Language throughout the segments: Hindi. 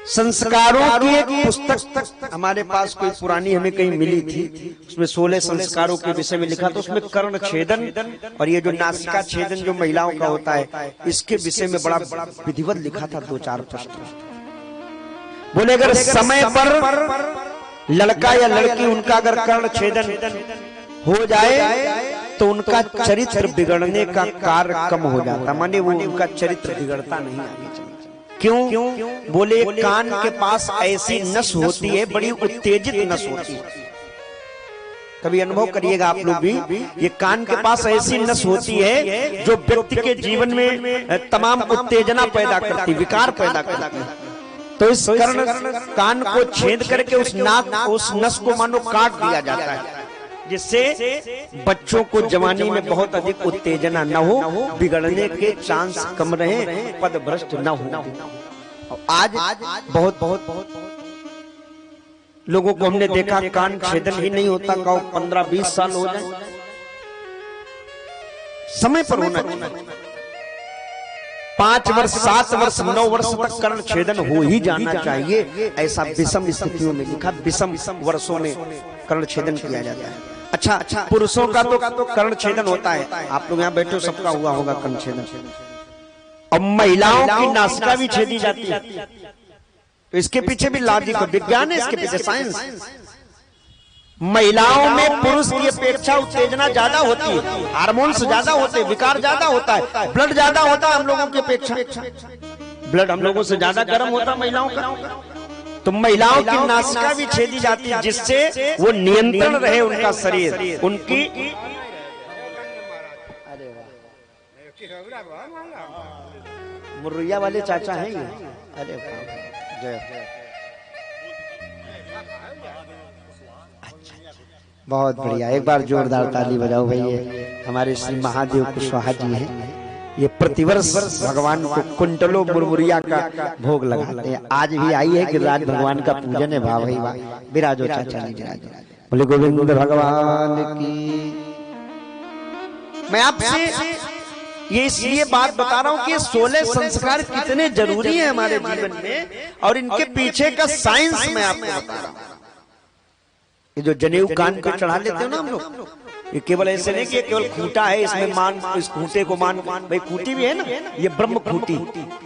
संस्कारों की एक पुस्तक हमारे पास कोई पुरानी हमें कहीं मिली थी, उसमें 16 संस्कारों के विषय में लिखा था। उसमें कर्ण छेदन और ये जो नासिका छेदन जो महिलाओं का होता है, इसके विषय में बड़ा विधिवत लिखा था। 2-4 प्रश्न बोले, अगर समय पर लड़का या लड़की उनका अगर कर्ण छेदन हो जाए तो उनका चरित्र बिगड़ने का कार्य कम हो जाता, माने वो उनका चरित्र बिगड़ता नहीं आगे चलता। क्यों? बोले कान के पास ऐसी नस होती है, बड़ी उत्तेजित नस होती है। कभी अनुभव करिएगा आप लोग भी, ये कान के पास ऐसी नस होती है जो व्यक्ति के जीवन में तमाम उत्तेजना पैदा करती, विकार पैदा करती है। तो इस कान को छेद करके उस नस को मानो काट दिया जाता है, जिससे बच्चों को जवानी में बहुत अधिक उत्तेजना न हो, बिगड़ने के चांस कम रहे, पदभ्रष्ट न हो। और आज बहुत लोगों को हमने देखा कान छेदन ही नहीं होता, कहो 15-20 साल हो जाए, समय पर होना चाहिए। 5 वर्ष 7 वर्ष 9 वर्ष तक कर्ण छेदन हो ही जाना चाहिए, ऐसा विषम स्थितियों में लिखा। विषम वर्षों में कर्ण छेदन किया जाता है। अच्छा, पुरुषों का तो कर्ण छेदन होता है, आप लोग यहाँ बैठे हो, सबका हुआ होगा कर्ण छेदन। और महिलाओं की नासिका भी छेदी जाती है, तो इसके पीछे भी लॉजिक विज्ञान है, इसके पीछे साइंस। महिलाओं में पुरुष की अपेक्षा उत्तेजना ज्यादा होती है, हार्मोन्स ज्यादा होते हैं, विकार ज्यादा होता है, ब्लड ज्यादा होता है हम लोगों की अपेक्षा। ब्लड हम लोगों से ज्यादा गर्म होता है महिलाओं का। तो महिलाओं की नासिका भी छेदी जाती है, जिससे वो नियंत्रण रहे उनका शरीर, उनकी। मुर्रिया वाले चाचा हैं ये। अरे जय, बहुत बढ़िया, एक बार जोरदार ताली बजाओ भाई। ये हमारे श्री महादेव कुशवाहा जी हैं, ये प्रतिवर्ष भगवान को कुंटलों मुरमुरिया का भोग लगाते हैं। आज भी आई है कि राज भगवान का पूजन है। वाह भाई वाह, विराजो चाचा जी, बोले गोविंद भगवान की। मैं आपसे ये इसलिए बात बता रहा हूं कि 16 संस्कार कितने जरूरी हैं हमारे जीवन में, और इनके पीछे का साइंस मैं आपको बता रहा हूं। ये जो जनेऊ कान पे चढ़ा लेते हो ना हम लोग, ये केवल ऐसे नहीं कि केवल खूंटा है, इसमें मान, इस खूंटे को मान, भाई खूंटी भी है ना, ये ब्रह्म खूंटी,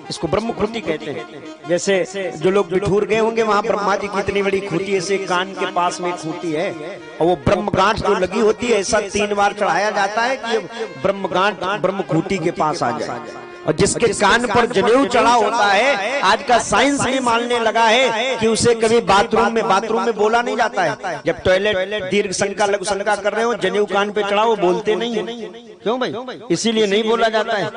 इसको ब्रह्म खूंटी कहते हैं। जैसे जो लोग बिठूर गए होंगे, वहां ब्रह्मा जी की इतनी बड़ी खूंटी, ऐसे कान के पास में खूंटी है, और वो ब्रह्म गांठ जो लगी होती है, ऐसा 3 बार चढ़ाया जाता है कि ब्रह्म गांठ ब्रह्म खूंटी के पास आ जाए। और जिसके कान पर जनेऊ चढ़ा होता है, आज का साइंस भी मानने लगा है कि उसे कभी बाथरूम में बोला नहीं जाता है। जब टॉयलेट दीर्घ शंका लघु शंका कर रहे हो, जनेऊ कान पे चढ़ा, वो बोलते नहीं है। क्यों भाई? इसीलिए नहीं बोला जाता है।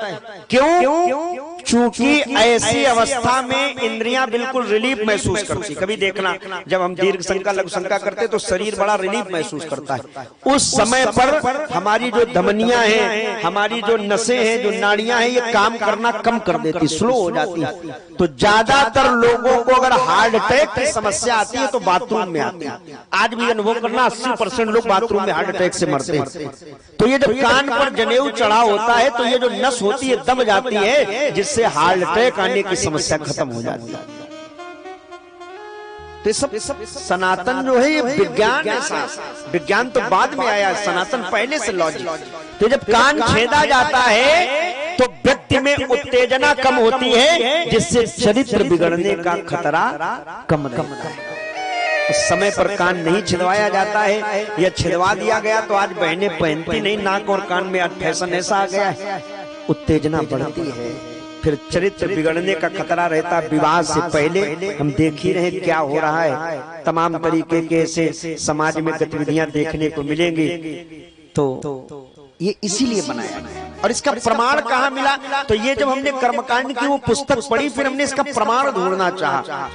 क्यों? चूंकि ऐसी अवस्था में इंद्रियां बिल्कुल रिलीफ महसूस करती। कभी देखना, जब हम दीर्घ शंका लघु शंका करते तो शरीर बड़ा रिलीफ महसूस करता है। उस समय पर हमारी जो धमनियां हैं, हमारी जो नसें हैं, जो नाड़ियां हैं, ये काम करना कम कर देती, स्लो हो जाती है। तो ज्यादातर लोगों को अगर हार्ट अटैक की समस्या आती है तो बाथरूम में आती है। आज भी अनुभव करना, 80% लोग बाथरूम में हार्ट अटैक से मरते हैं। तो ये जब कान पर जनेऊ चढ़ा होता है, तो ये जो नस होती है दब जाती है, जिससे हार्ट अटैक आने की समस्या खत्म हो जाती है। तो सब सनातन जो है ये विज्ञान है। विज्ञान तो बाद में आया, सनातन पहले से लॉजिक। तो जब कान छेदा जाता है तो व्यक्ति में उत्तेजना कम होती है, जिससे चरित्र बिगड़ने का खतरा कम रहता है। उस समय पर कान नहीं छिदवाया जाता है, या छिदवा दिया गया तो आज बहनें पहनती नहीं नाक और कान में, आज फैशन ऐसा आ गया है, उत्तेजना बढ़ती है, फिर चरित्र बिगड़ने का खतरा रहता है। विवाह से पहले हम देख ही रहे क्या हो रहा है, तमाम तरीके के ऐसे समाज में गतिविधियां देखने को मिलेंगी। तो ये इसीलिए बनाया गया। और इसका प्रमाण कहाँ मिला? तो ये जब हमने कर्मकांड की वो पुस्तक पढ़ी, फिर हमने इसका प्रमाण ढूंढना चाहा,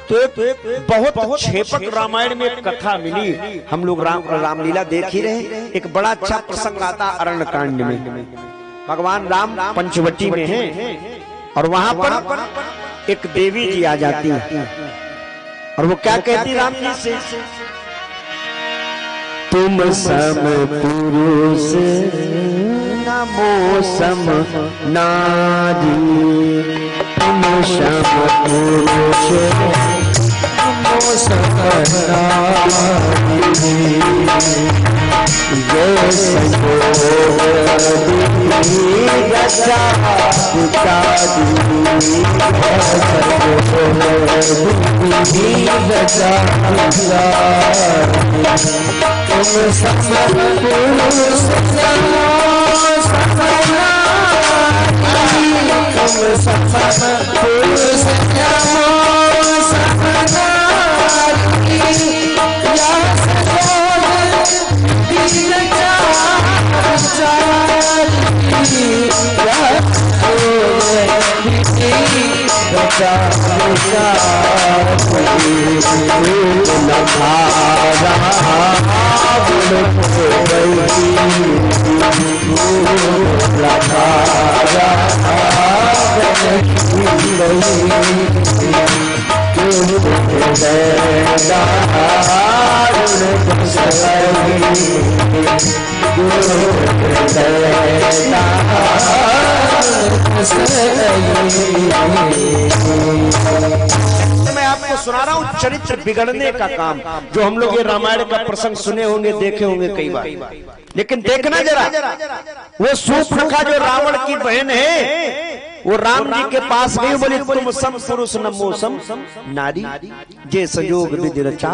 तो एक बहुत छेपक रामायण में एक कथा मिली। हम लोग रामलीला देख ही रहे, एक बड़ा अच्छा प्रसंग आता अरण्य कांड में। भगवान राम पंचवटी में हैं, और वहां पर एक देवी जी आ जाती है, और वो क्या कहती राम जी से, तुम सम पुरुष नमो सम नारी, मैं आपको सुना रहा हूँ चरित्र बिगड़ने का काम, जो हम लोग ये रामायण का प्रसंग सुने होंगे, देखे होंगे कई बार, लेकिन देखना जरा, वो शूर्पणखा जो रावण की बहन है, वो राम जी के पास गई, बोली तुम सम पुरुष नमो सम नारी, जे संयोग विधि रचा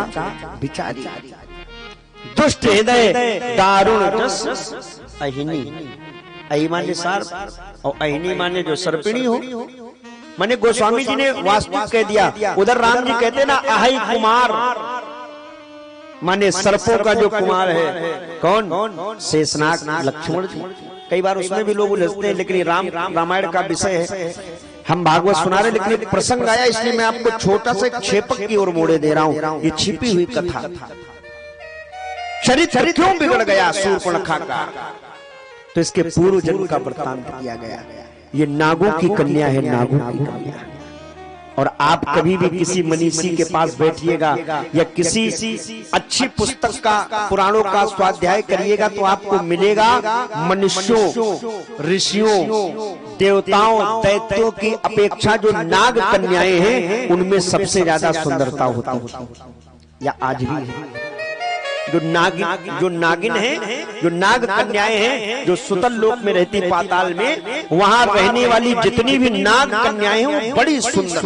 बिचारी, दुष्ट हृदय दारुण जस अहिनी। अहि माने सर्प और अहिनी माने जो सर्पिणी हो। माने गोस्वामी जी ने वास्तविक कह दिया, उधर राम जी कहते ना अहि कुमार, माने सर्पों का जो कुमार है कौन? शेषनाग लक्ष्मण जी। कई बार उसमें भी लोग उलझते हैं, लेकिन रामायण का विषय है, हम भागवत सुना रहे, लेकिन एक प्रसंग आया इसलिए मैं आपको छोटा सा क्षेपक की ओर मोड़े दे रहा हूं। ये छिपी हुई कथा, चरित्र क्यों बिगड़ गया शूर्पणखा का, तो इसके पूर्व जन्म का वृत्तांत किया गया। ये नागों की कन्या है, नागों की कन्या। और आप कभी भी किसी मनीषी के पास बैठिएगा या किसी अच्छी पुस्तक का, पुराणों का स्वाध्याय करिएगा, तो आपको मिलेगा मनुष्यों, ऋषियों, देवताओं, दैत्यों की अपेक्षा जो नाग कन्याएं हैं, उनमें सबसे ज्यादा सुंदरता होती है, या आज भी है। जो नागिन है, जो नाग कन्याएं हैं, जो सुतल लोक में रहती, पाताल में, वहां रहने वाली जितनी भी नाग कन्याएं हैं वो बड़ी सुंदर।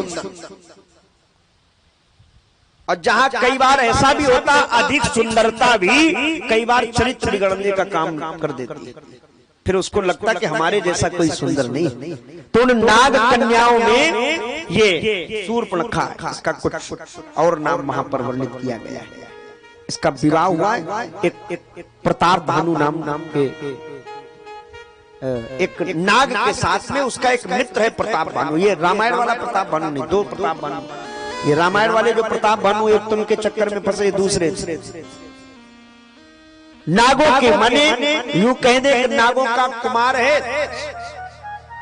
और जहां कई बार ऐसा भी होता, अधिक सुंदरता भी कई बार चरित्र बिगड़ने का काम कर देती है, फिर उसको लगता कि हमारे जैसा कोई सुंदर नहीं। तो उन नाग कन्याओं में ये शूर्पणखा, इसका कुछ और नाम वहां पर वर्णित किया गया है। इसका विवाह हुआ एक प्रताप भानु नाम के एक नाग के साथ में। उसका एक मित्र है प्रताप भानु। ये रामायण वाला प्रताप भानु नहीं, दो प्रताप भानु। ये रामायण वाले जो प्रताप भानु, एक तो उनके चक्कर में फंसे, दूसरे नागों के, माने यूं कह दे नागों का कुमार है,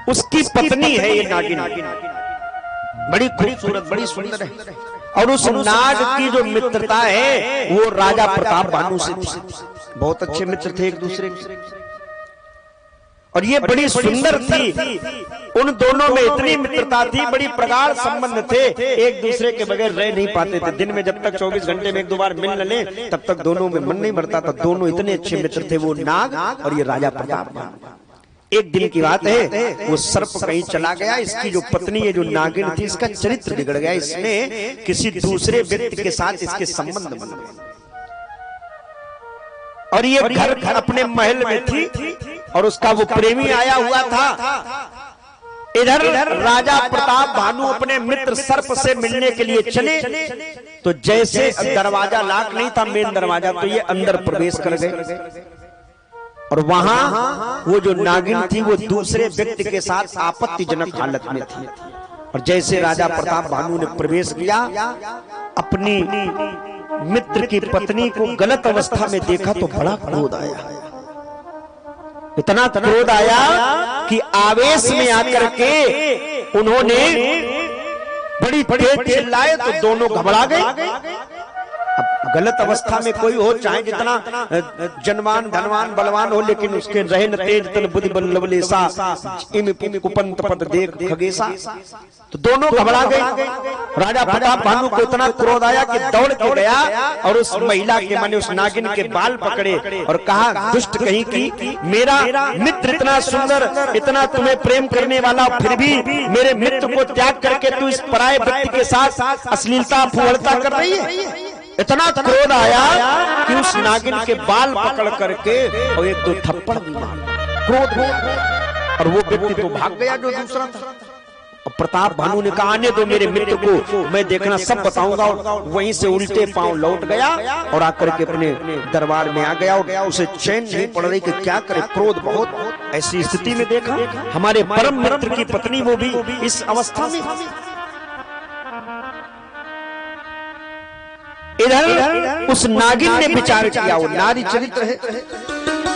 उसकी पत्नी है ये नागिन, बड़ी खूबसूरत, बड़ी सुंदर है। और उस नाग की जो मित्रता है वो राजा प्रताप भानु से थी। बहुत अच्छे मित्र थे एक दूसरे के, और ये बड़ी सुंदर थी। उन दोनों में इतनी मित्रता थी, बड़ी प्रगाढ़ संबंध थे, एक दूसरे के बगैर रह नहीं पाते थे। दिन में जब तक 24 घंटे में एक दो बार मिल न ले, तब तक दोनों में मन नहीं भरता था। दोनों इतने अच्छे मित्र थे, वो नाग और ये राजा प्रताप भानु। एक दिन की बात है, वो सर्प कहीं चला गया, इसकी जो पत्नी है, जो नागिन थी, इसका चरित्र बिगड़ गया। इसने किसी दूसरे व्यक्ति के साथ इसके संबंध बन गए, और ये घर अपने महल में थी, और उसका वो प्रेमी आया हुआ था। इधर राजा प्रताप भानु अपने मित्र सर्प से मिलने के लिए चले, तो जैसे दरवाजा लॉक नहीं था, मेन दरवाजा, तो ये अंदर प्रवेश कर गए। और वहां वो जो नागिन थी वो दूसरे व्यक्ति के साथ आपत्तिजनक हालत में थी। और जैसे राजा प्रताप भानु ने प्रवेश किया, अपनी मित्र की पत्नी को गलत अवस्था में देखा तो बड़ा क्रोध आया। इतना क्रोध आया कि आवेश में आकर के उन्होंने बड़ी तेज चिल्लाए, तो दोनों घबरा गए। अब गलत अवस्था में कोई हो, चाहे जितना जनवान धनवान बलवान हो, लेकिन उसके रहन तेज तन बुद्धि बल लवलेसा इम कुपंत पद देख खगेसा। तो दोनों घबरा गए। राजा प्रताप भानु को इतना क्रोध आया कि दौड़ के गया और उस महिला के माने उस नागिन के बाल पकड़े और कहा, दुष्ट कहीं की, मेरा मित्र इतना सुंदर, इतना तुम्हें प्रेम करने वाला, फिर भी मेरे मित्र को त्याग करके तू इस पराये व्यक्ति के साथ अश्लीलता फुहड़ता कर रही है। इतना क्रोध आया कि उस नागिन के बाल पकड़ करके और एक दो थप्पड़ भी मारा क्रोध हो, और वो व्यक्ति तो भाग गया जो दूसरा था। और प्रताप भानु ने कहा, आने दो मेरे मित्र को, मैं देखना सब बताऊंगा। और वहीं से उल्टे पांव लौट गया और आकर के अपने दरबार में आ गया। और उसे चैन नहीं पड़ रही कि क्या करे, क्रोध बहुत। ऐसी स्थिति में देखा हमारे परम मित्र की पत्नी, वो भी इस अवस्था में। इधर उस नागिन ने विचार किया, वो नारी चरित्र है,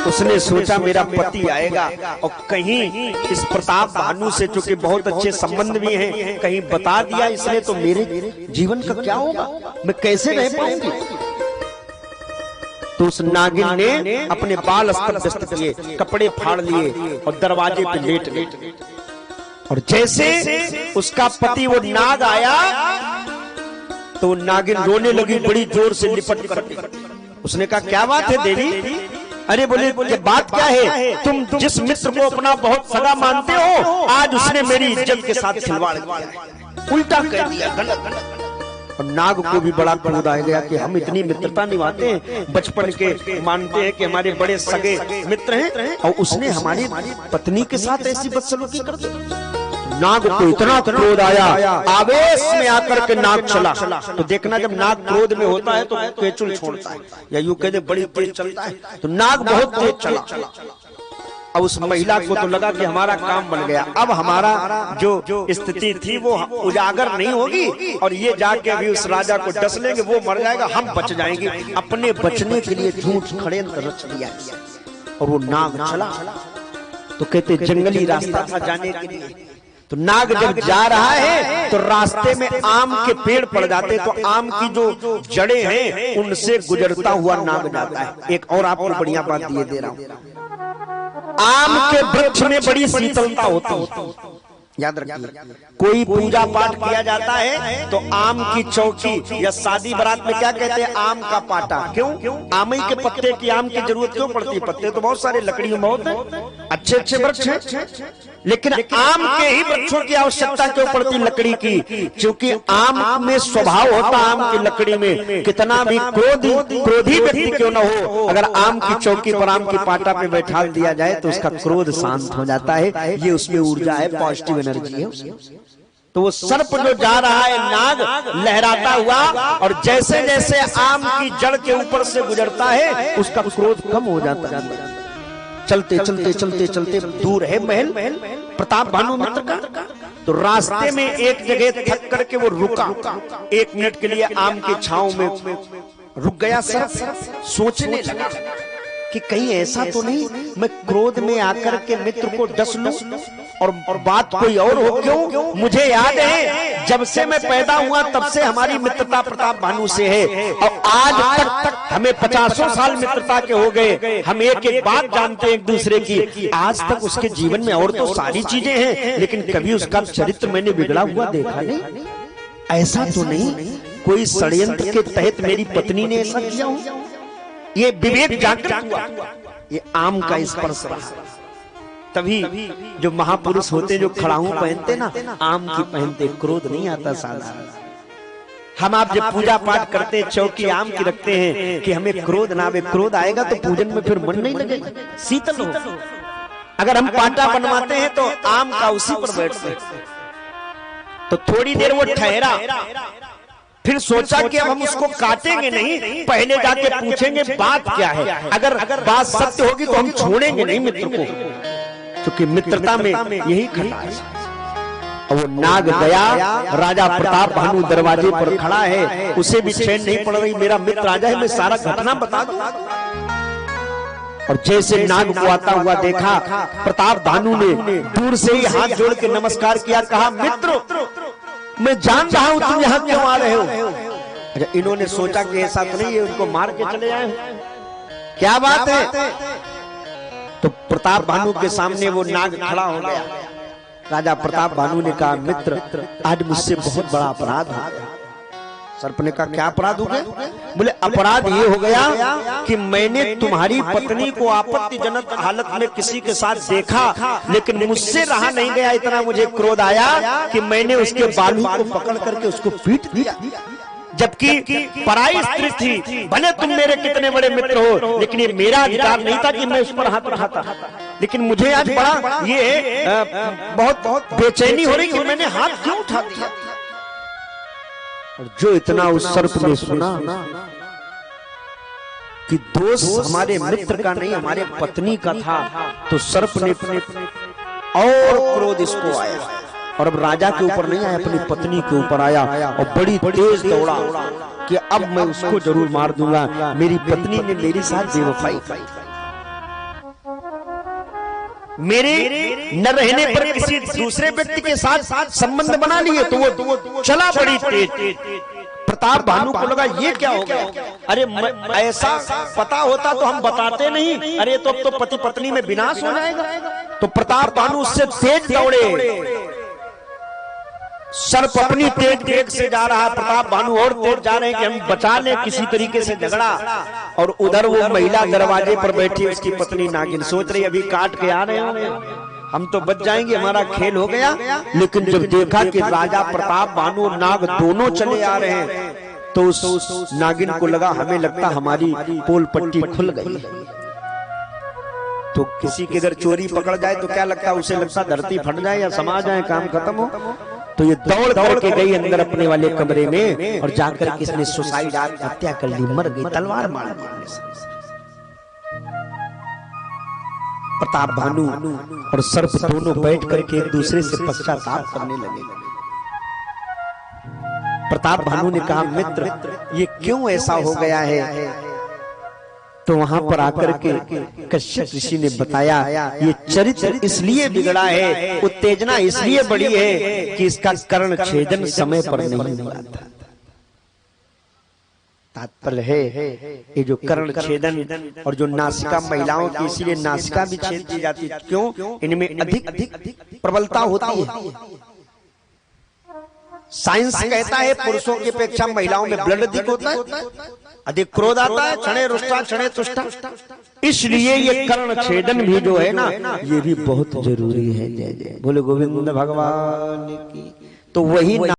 उसने सोचा मेरा पति आएगा और कहीं इस प्रताप भानु से चूंकि बहुत अच्छे संबंध भी हैं, कहीं बता दिया इसने तो मेरे जीवन का क्या होगा, मैं कैसे रह पाऊंगी। तो उस नागिन ने अपने बाल अस्त किए, कपड़े फाड़ लिए और दरवाजे पे लेट गए। और जैसे उसका पति वो नाग आया तो नागिन रोने लगी बड़ी जोर से लिपट कर। उसने कहा, क्या बात है देवी? अरे बोले, बात क्या है? तुम जिस मित्र को अपना बहुत सगा मानते हो, आज उसने मेरी इज्जत के साथ खिलवाड़ किया, उल्टा कह दिया, गलत। और नाग को भी बड़ा क्रोध आ गया कि हम इतनी मित्रता निभाते हैं, बचपन के मानते हैं कि हमारे बड़े सगे मित्र हैं, और उसने हमारी पत्नी के साथ ऐसी बदसलूकी कर दी। नाग को इतना क्रोध आया, आवेश में आकर के नाग चला। तो देखना जब नाग क्रोध में होता है तो केचुल छोड़ता है, या यूं कहते बड़ी तेज चलता है। तो नाग बहुत तेज चला। अब उस महिला को तो लगा कि हमारा काम बन गया, अब हमारा जो स्थिति थी वो उजागर नहीं होगी, और ये जाके अभी उस राजा को डस लेंगे, वो मर जाएगा, हम बच जाएंगे। अपने बचने के लिए झूठ खड़ेंत्र रच लिया और वो नाग चला। तो कहते जंगली रास्ता था जाने के लिए। तो नाग जब जा रहा है तो रास्ते में आम के पेड़ पड़ जाते, तो आम की जो जड़ें हैं उनसे गुजरता हुआ नाग जाता है। एक और आपको बढ़िया बात ये दे रहा हूं, आम के वृक्ष में बड़ी शीतलता होती है, याद रखिए। कोई पूजा पाठ किया जाता है तो आम की चौकी, या शादी बारात में क्या कहते हैं, आम का पाटा। क्यों? आम के पत्ते की आम की जरूरत क्यों पड़ती है? पत्ते तो बहुत सारे लकड़ियों में होते हैं, अच्छे अच्छे वृक्ष हैं, लेकिन आम के ही वृक्षों की आवश्यकता क्यों पड़ती लकड़ी की? क्योंकि आम में स्वभाव होता, आम की लकड़ी में कितना भी क्रोधी व्यक्ति क्यों न हो, अगर आम की चौकी पर आम की पाटा पे बैठा दिया जाए तो उसका क्रोध शांत हो जाता है। ये उसमें ऊर्जा है, पॉजिटिव एनर्जी है। तो वो सर्प जो जा रहा है नाग लहराता हुआ, और जैसे जैसे आम की जड़ के ऊपर से गुजरता है उसका क्रोध कम हो जाता है। चलते चलते चलते चलते दूर है महल प्रताप भानु मित्र का। तो रास्ते में एक जगह थक करके वो रुका, 1 मिनट के लिए आम की छांव में रुक गया। सर्प सोचने लगा कि कहीं ऐसा तो नहीं मैं क्रोध में आकर के मित्र को डस लूं और बात कोई और हो। क्यों? मुझे याद है जब से मैं पैदा हुआ तब से हमारी मित्रता प्रताप भानु से है, और आज तक हमें 50 साल मित्रता के हो गए, हम एक एक बात जानते हैं एक दूसरे की। आज तक उसके जीवन में और तो सारी चीजें हैं, लेकिन कभी उसका चरित्र मैंने बिगड़ा हुआ देखा नहीं। ऐसा तो नहीं कोई षड्यंत्र के तहत मेरी पत्नी ने ऐसा किया हो? ये विवेक जागृत हुआ, ये आम का स्पर्श रहा। तभी जो महापुरुष होते जो खड़ाऊ पहनते ना, आम की पहनते, क्रोध नहीं आता साधारण। हम आप जब पूजा पाठ करते चौकी आम की रखते हैं कि हमें क्रोध ना आवे, क्रोध आएगा तो पूजन में फिर मन नहीं लगेगा, शीतल हो। अगर हम पाटा बनवाते हैं तो आम का उसी पर बैठते, तो थोड़ी देर वो ठहरा, फिर सोचा कि अब हम उसको काटेंगे नहीं, पहले जाके पूछेंगे बात क्या है। अगर बात सत्य होगी तो हम छोड़ेंगे नहीं मित्र को, क्योंकि मित्रता में यही खटास। और वो नाग गया, राजा प्रताप भानु दरवाजे पर खड़ा है, उसे भी चैन नहीं पड़ रही, मेरा मित्र आ जाए मैं सारा घटना बता दूं। और जैसे नाग को आता हुआ देखा, प्रताप भानु ने दूर से ही हाथ जोड़ के नमस्कार किया, कहा मित्र मैं जान रहा हूं तुम यहाँ क्यों आ रहे हो, अच्छा, इन्होंने सोचा कि ऐसा तो नहीं है उनको मार के चले आए, क्या बात है। तो प्रताप भानु के सामने वो नाग खड़ा हो गया। राजा प्रताप भानु ने कहा, मित्र आज मुझसे बहुत बड़ा अपराध हो गया। सर्प ने कहा, क्या अपराध हो गया? बोले, अपराध ये हो गया कि मैंने तुम्हारी पत्नी को आपत्तिजनक हालत में किसी के साथ देखा, लेकिन मुझसे रहा नहीं गया, इतना मुझे क्रोध आया कि मैंने उसके बालू को पकड़ करके उसको पीट दिया। जबकि पराई स्त्री थी, भले तुम मेरे कितने बड़े मित्र हो, लेकिन ये मेरा अधिकार नहीं था कि मैं उस पर हाथ उठाता। लेकिन मुझे आज बड़ा ये बहुत बेचैनी हो रही कि मैंने हाथ क्यों उठा दिया। और जो इतना उस सर्प ने सुना कि दोष हमारे मित्र का नहीं, हमारे पत्नी का था, तो सर्प ने और क्रोध इसको आया, और अब राजा के ऊपर नहीं आया, अपनी पत्नी के ऊपर आया और बड़ी तेज दौड़ा कि अब मैं उसको जरूर मार दूंगा, मेरी पत्नी ने मेरे साथ बेवफाई की, मेरे न रहने पर किसी दूसरे व्यक्ति के साथ संबंध बना लिए, तो वो चला बड़ी तेज। प्रताप भानु को लगा ये क्या हो गया, अरे ऐसा पता होता तो हम बताते नहीं, अरे तो अब तो पति पत्नी में विनाश हो जाएगा। तो प्रताप भानु उससे तेज दौड़े, सर्प अपनी तेज वेग से जा रहा, प्रताप भानु और तेज जा रहे हैं कि हम बचा लें किसी तरीके से झगड़ा। और उधर वो महिला दरवाजे पर बैठी, उसकी पत्नी नागिन सोच रही अभी काट के आ रहे होंगे, हम तो बच जाएंगे, हमारा खेल हो गया। लेकिन जब देखा कि राजा प्रताप भानु और नाग दोनों चले आ रहे हैं, तो उस नागिन को लगा हमें लगता हमारी पोल पट्टी खुल गई। तो किसी के अगर चोरी पकड़ जाए तो क्या लगता, उसे लगता धरती फट जाए या समा जाए, काम खत्म हो। तो ये दौड़ करके गई अंदर अपने वाले कमरे में, और जाकर किसने सुसाइड हत्या कर ली, मर गई तलवार मारने से। प्रताप भानु और सर्प दोनों बैठ करके एक दूसरे से पश्चाताप करने लगे। प्रताप भानु ने कहा, मित्र ये क्यों ऐसा हो गया है? तो वहां पर आकर के कश्यप ऋषि ने बताया, ये चरित्र इसलिए बिगड़ा है, उत्तेजना इसलिए बढ़ी है कि इसका कर्ण छेदन समय पर नहीं हुआ था। तात्पर्य है ये जो कर्ण छेदन और जो नासिका महिलाओं की, इसीलिए नासिका भी छेद दी जाती है, क्यों? इनमें अधिक प्रबलता होती है। साइंस कहता है पुरुषों की अपेक्षा महिलाओं में ब्लड अधिक होता है, अधिक क्रोध आता है, क्षणे रुष्टा क्षणे तुष्टा, इसलिए ये कर्ण छेदन भी जो है ना, ये भी बहुत जरूरी है। जय जय बोले गोविंद भगवान की। तो वही